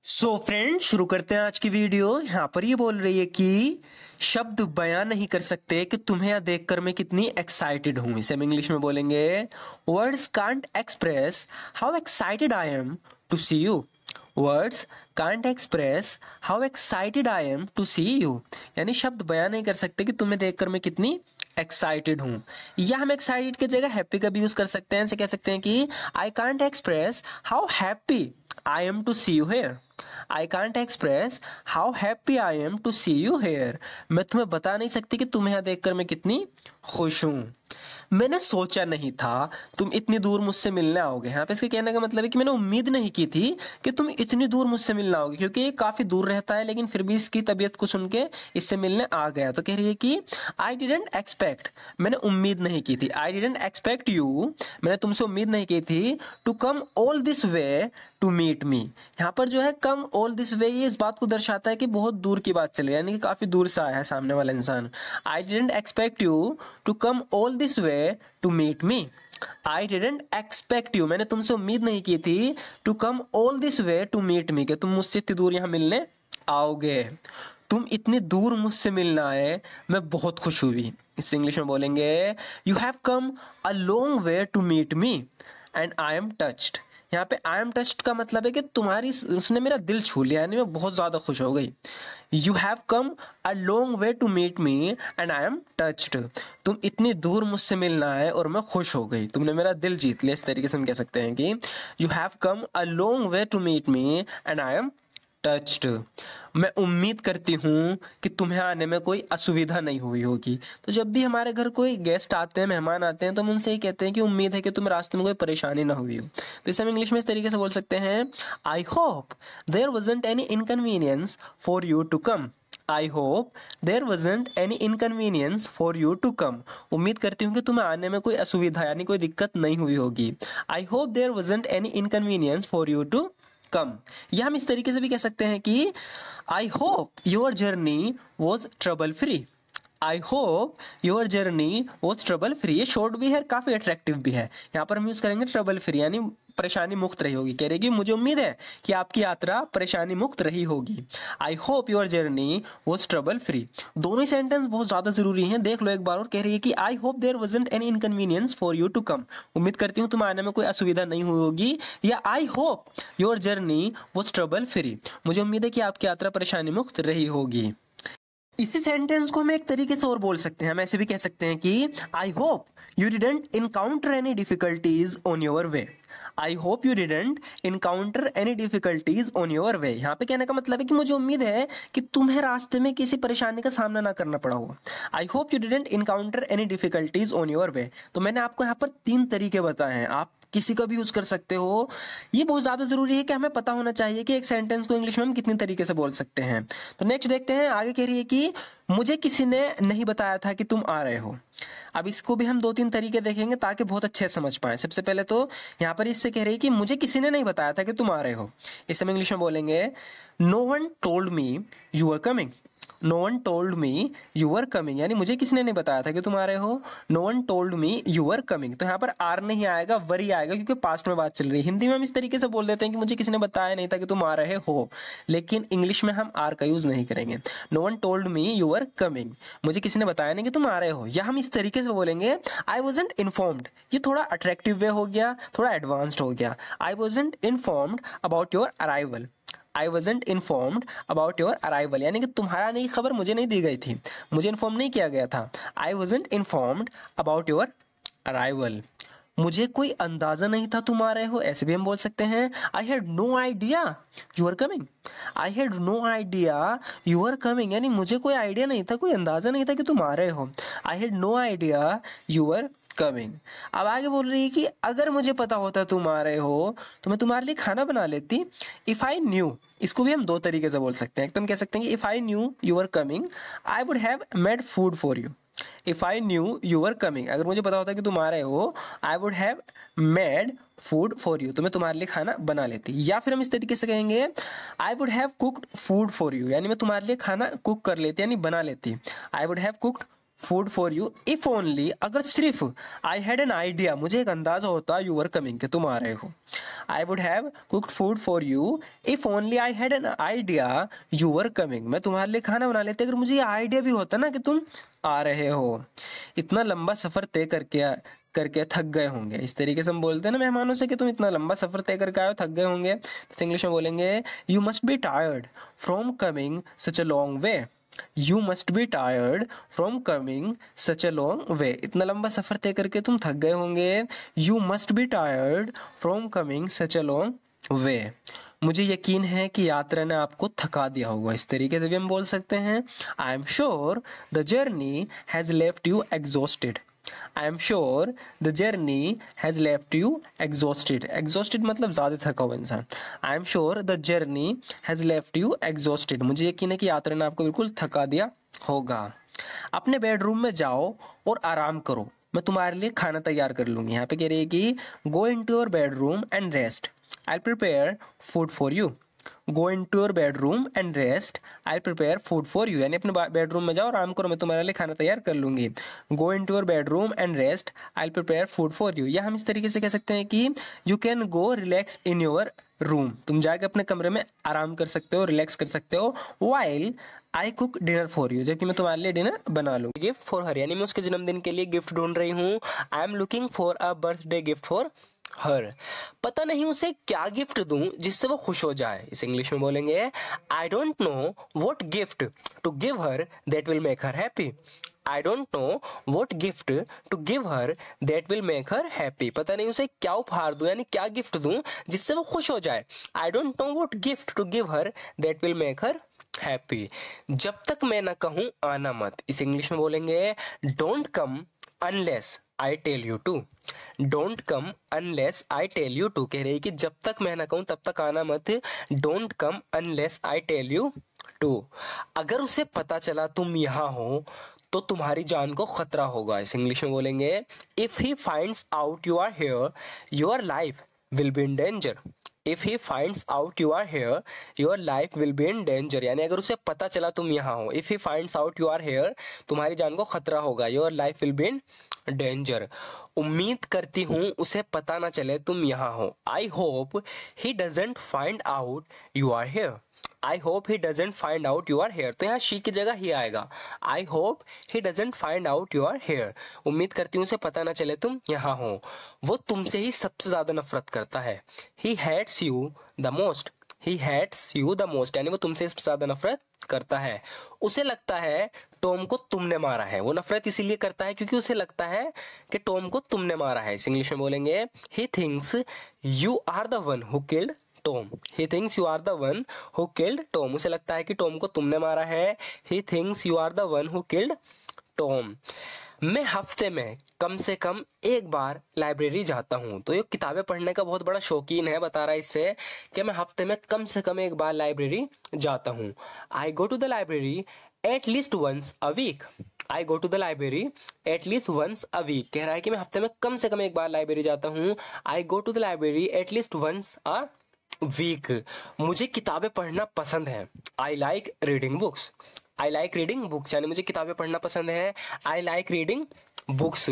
Friend शुरू करते हैं आज की वीडियो। यहाँ पर ये बोल रही है कि शब्द बयां नहीं कर सकते कि तुम्हें यह देखकर मैं कितनी एक्साइटेड हूं। इसे हम इंग्लिश में बोलेंगे words can't express how excited I am to see you. Words can't express how excited I am to see you, यानी शब्द बयां नहीं कर सकते कि तुम्हें देखकर मैं कितनी एक्साइटेड हूं। या हम एक्साइटेड की जगह हैप्पी का भी यूज कर सकते हैं। ऐसे कह सकते हैं कि I can't express how happy I am to see you here. I can't express how happy I am to see you here. मैं तुम्हें बता नहीं सकती कि तुम्हें यहाँ देखकर मैं कितनी खुश हूँ। मैंने सोचा नहीं था तुम इतनी दूर मुझसे मिलने आओगे। यहाँ पे इसके कहने का मतलब है कि मैंने उम्मीद नहीं की थी कि तुम इतनी दूर मुझसे मिलने आओगे, क्योंकि ये काफी दूर रहता है, लेकिन फिर भी इसकी तबीयत को सुन के इससे मिलने आ गया। तो कह रही है कि आई डिडंट एक्सपेक्ट, मैंने उम्मीद नहीं की थी। आई डिडंट एक्सपेक्ट यू, मैंने तुमसे उम्मीद नहीं की थी to come all this way to meet me. यहाँ पर जो है कम ऑल दिस वे, ये इस बात को दर्शाता है कि बहुत दूर की बात चले, यानी कि काफी दूर से आया है सामने वाला इंसान। I didn't expect you to come all this way to meet me. I didn't expect you, मैंने तुमसे उम्मीद नहीं की थी to come all this way to meet me, कि तुम मुझसे इतनी दूर यहाँ मिलने आओगे। तुम इतनी दूर मुझसे मिलना आए, मैं बहुत खुश हुई। इस इंग्लिश में बोलेंगे you have come a long way to meet me and I am touched. यहाँ पे आई एम टच्ड का मतलब है कि तुम्हारी, उसने मेरा दिल छू लिया, यानी मैं बहुत ज्यादा खुश हो गई। You have come a long way to meet me and I am touched, तुम इतनी दूर मुझसे मिलना है और मैं खुश हो गई, तुमने मेरा दिल जीत लिया। इस तरीके से हम कह सकते हैं कि you have come a long way to meet me and I am touched. मैं उम्मीद करती हूँ कि तुम्हें आने में कोई असुविधा नहीं हुई होगी। तो जब भी हमारे घर कोई गेस्ट आते हैं, मेहमान आते हैं, तो हम उनसे ही कहते हैं कि उम्मीद है कि तुम्हें रास्ते में कोई परेशानी ना हुई हो। तो इसे हम इंग्लिश में इस तरीके से बोल सकते हैं I hope there wasn't any inconvenience for you to come. I hope there wasn't any inconvenience for you to come. उम्मीद करती हूँ कि तुम्हें आने में कोई असुविधा यानी कोई दिक्कत नहीं हुई होगी। I hope there wasn't any inconvenience for you to come. या हम इस तरीके से भी कह सकते हैं कि I hope your journey was trouble free. I hope your journey was trouble free, ये शॉर्ट भी है, काफी अट्रैक्टिव भी है। यहाँ पर हम यूज करेंगे ट्रबल फ्री, यानी परेशानी मुक्त रही होगी। कह रही कि मुझे उम्मीद है कि आपकी यात्रा परेशानी मुक्त रही होगी। I hope your journey was trouble free. दोनों ही सेंटेंस बहुत ज्यादा जरूरी हैं, देख लो एक बार और। कह रही है कि I hope there wasn't any inconvenience for you to come, उम्मीद करती हूँ तुम आने में कोई असुविधा नहीं हुई होगी। या I hope your journey was trouble free, मुझे उम्मीद है कि आपकी यात्रा परेशानी मुक्त रही होगी। इसी सेंटेंस को हम एक तरीके से और बोल सकते हैं, हम ऐसे भी कह सकते हैं कि I hope you didn't encounter any difficulties on your way. I hope you didn't encounter any difficulties on your way. यहाँ पे कहने का मतलब है कि मुझे उम्मीद है कि तुम्हें रास्ते में किसी परेशानी का सामना ना करना पड़ा हो। I hope you didn't encounter any difficulties on your way. तो मैंने आपको यहाँ पर 3 तरीके बताए हैं, आप किसी का भी यूज कर सकते हो। ये बहुत ज्यादा जरूरी है कि हमें पता होना चाहिए कि एक सेंटेंस को इंग्लिश में हम कितनी तरीके से बोल सकते हैं। तो नेक्स्ट देखते हैं, आगे कह रही है कि मुझे किसी ने नहीं बताया था कि तुम आ रहे हो। अब इसको भी हम 2-3 तरीके देखेंगे ताकि बहुत अच्छे से समझ पाए। सबसे पहले तो यहाँ पर इससे कह रही है कि मुझे किसी ने नहीं बताया था कि तुम आ रहे हो। इसे हम इंग्लिश में बोलेंगे no one told me you are coming. No one told me you are coming, यानी मुझे किसी ने नहीं बताया था कि तुम आ रहे हो। No one told me you are coming, तो यहाँ पर आर नहीं आएगा, वरी आएगा, क्योंकि पास्ट में बात चल रही है। हिंदी में हम इस तरीके से बोल देते हैं कि मुझे किसी ने बताया नहीं था कि तुम आ रहे हो, लेकिन इंग्लिश में हम आर का यूज नहीं करेंगे। No one told me you are coming, मुझे किसी ने बताया नहीं कि तुम आ रहे हो। या हम इस तरीके से बोलेंगे आई वॉजंट इन्फॉर्म्ड। ये थोड़ा अट्रैक्टिव वे हो गया, थोड़ा एडवांस्ड हो गया। आई wasn't informed about your arrival. I wasn't informed about your arrival, यानी कि तुम्हारा नहीं खबर मुझे नहीं दी गई थी, मुझे इन्फॉर्म नहीं किया गया था। आई wasn't informed about your arrival, मुझे कोई अंदाजा नहीं था तुम आ रहे हो। ऐसे भी हम बोल सकते हैं I had no idea you are coming. I had no idea you are coming, यानी मुझे कोई आइडिया नहीं था, कोई अंदाजा नहीं था कि तुम आ रहे हो। I had no idea you are coming. अब आगे बोल रही है कि अगर मुझे पता होता तुम आ रहे हो तो मैं तुम्हारे लिए खाना बना लेती। इफ आई न्यू, इसको भी हम 2 तरीके से बोल सकते हैं। एक तो हम कह सकते हैं कि if I knew you are coming I would have made food for you. If I knew you are coming, अगर मुझे पता होता कि तुम आ रहे हो, I would have made food for you, तो मैं तुम्हारे लिए खाना बना लेती। या फिर हम इस तरीके से कहेंगे आई would have cooked food for you, यानी मैं तुम्हारे लिए खाना कुक कर लेती, यानी बना लेती। आई would have cooked food for you if only, अगर सिर्फ आई हैड एन आइडिया, मुझे एक अंदाजा होता यू वर कमिंग कि तुम आ रहे हो। I would have cooked food for you if only I had an idea you were coming, मैं तुम्हारे लिए खाना बना लेते अगर मुझे ये आइडिया भी होता ना कि तुम आ रहे हो। इतना लंबा सफर तय करके थक गए होंगे, इस तरीके से हम बोलते हैं ना मेहमानों से कि तुम इतना लंबा सफर तय करके आए हो, थक गए होंगे, तो इंग्लिश में बोलेंगे you must be tired from coming such a long way. You must be tired from coming such a long वे, इतना लंबा सफर तय करके तुम थक गए होंगे। You must be tired from coming such a long वे, मुझे यकीन है कि यात्रा ने आपको थका दिया होगा, इस तरीके से भी हम बोल सकते हैं। I am sure the journey has left you exhausted. I am sure the journey has left you exhausted, exhausted मतलब ज्यादा थका हुआ इंसान। I am sure the journey has left you exhausted, मुझे यकीन है कि यात्रा ने आपको बिल्कुल थका दिया होगा। अपने बेडरूम में जाओ और आराम करो, मैं तुम्हारे लिए खाना तैयार कर लूंगी। यहाँ पे कह रही है कि go in to your bedroom and rest, I prepare food for you. Go in to your bedroom and rest, I prepare food for you, यानी अपने बेडरूम में जाओ आराम करो, मैं तुम्हारे लिए खाना तैयार कर लूंगी। Go in to your bedroom and rest, I prepare food for you, या हम इस तरीके से कह सकते हैं कि you can go relax in your room, तुम जाके अपने कमरे में आराम कर सकते हो, रिलैक्स कर सकते हो। While I cook dinner for you, जबकि मैं तुम्हारे लिए डिनर बना लूँ। गिफ्ट फॉर हर, यानी मैं उसके जन्मदिन के लिए गिफ्ट ढूंढ रही हूँ। I am looking for a birthday gift for her, पता नहीं उसे क्या गिफ्ट दूं जिससे वो खुश हो जाए, इस इंग्लिश में बोलेंगे I don't know what gift to give her that will make her happy. I don't know what gift to give her that will make her happy, पता नहीं उसे क्या उपहार दूं यानी क्या गिफ्ट दूं जिससे वो खुश हो जाए। I don't know what gift to give her that will make her happy. जब तक मैं ना कहूं आना मत, इस इंग्लिश में बोलेंगे don't come unless I tell you to. Don't come unless I tell you to, कह रही कि जब तक मैं ना कहूं तब तक आना मत। Don't come unless I tell you to, अगर उसे पता चला तुम यहाँ हो तो तुम्हारी जान को खतरा होगा, इस इंग्लिश में बोलेंगे if he finds out you are here your life will be in danger. If he finds out you are here your life will be in danger, यानी अगर उसे पता चला तुम यहाँ हो, if he finds out you are here तुम्हारी जान को खतरा होगा, your life will be in danger. उम्मीद करती हूँ उसे पता ना चले तुम यहाँ हो। I hope he doesn't find out you are here. I hope he doesn't find out you are here, तो यहाँ शी की जगह ही आएगा। I hope he doesn't find out you are here, उम्मीद करती हूँ उसे पता ना चले तुम यहाँ हो। वो तुमसे ही सबसे ज्यादा नफरत करता है। He hates you the most. He hates you the most, यानी वो तुमसे सबसे ज्यादा नफरत करता है। उसे लगता है टॉम को तुमने मारा है, वो नफरत इसीलिए करता है क्योंकि उसे लगता है कि टॉम को तुमने मारा है। इस इंग्लिश में बोलेंगे he thinks you are the one who killed Tom. He thinks you are the one who killed Tom, उसे लगता है कि टॉम को तुमने मारा है। He thinks you are the one who killed Tom. मैं हफ्ते में कम से कम एक बार लाइब्रेरी जाता हूँ, तो ये किताबें पढ़ने का बहुत बड़ा शौकीन है, बता रहा है इससे कि मैं हफ्ते में कम से कम एक बार लाइब्रेरी जाता हूँ। I go to the library at least once a week. I go to the library at least once a week, कह रहा है कि मैं हफ्ते में कम से कम एक बार लाइब्रेरी जाता हूँ। I go to the library at least once a week. मुझे किताबें पढ़ना पसंद है। I like reading books. I like reading books, यानी मुझे किताबें पढ़ना पसंद है। I like reading books.